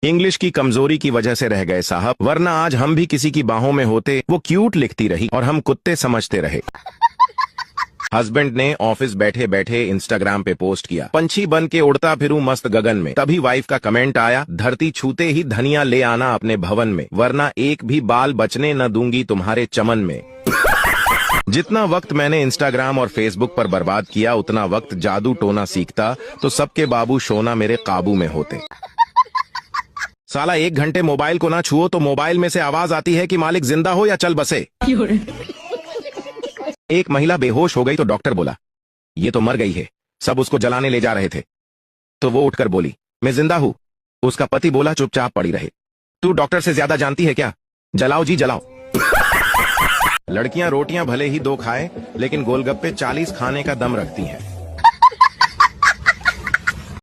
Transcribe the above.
English की कमजोरी की वजह से रह गए साहब, वरना आज हम भी किसी की बाहों में होते। वो क्यूट लिखती रही और हम कुत्ते समझते रहे। हस्बैंड ने ऑफिस बैठे बैठे इंस्टाग्राम पे पोस्ट किया, पंछी बन के उड़ता फिरूं मस्त गगन में। तभी वाइफ का कमेंट आया, धरती छूते ही धनिया ले आना अपने भवन में, वरना एक भी बाल बचने न दूंगी तुम्हारे चमन में। जितना वक्त मैंने इंस्टाग्राम और फेसबुक पर बर्बाद किया, उतना वक्त जादू टोना सीखता तो सबके बाबू शोना मेरे काबू में होते। साला 1 घंटे मोबाइल को ना छुओ तो मोबाइल में से आवाज आती है कि मालिक जिंदा हो या चल बसे। एक महिला बेहोश हो गई तो डॉक्टर बोला, ये तो मर गई है। सब उसको जलाने ले जा रहे थे तो वो उठकर बोली, मैं जिंदा हूं। उसका पति बोला, चुपचाप पड़ी रहे, तू डॉक्टर से ज्यादा जानती है क्या, जलाओ जी जलाओ। लड़कियां रोटियां भले ही 2 खाए, लेकिन गोलगप्पे 40 खाने का दम रखती हैं।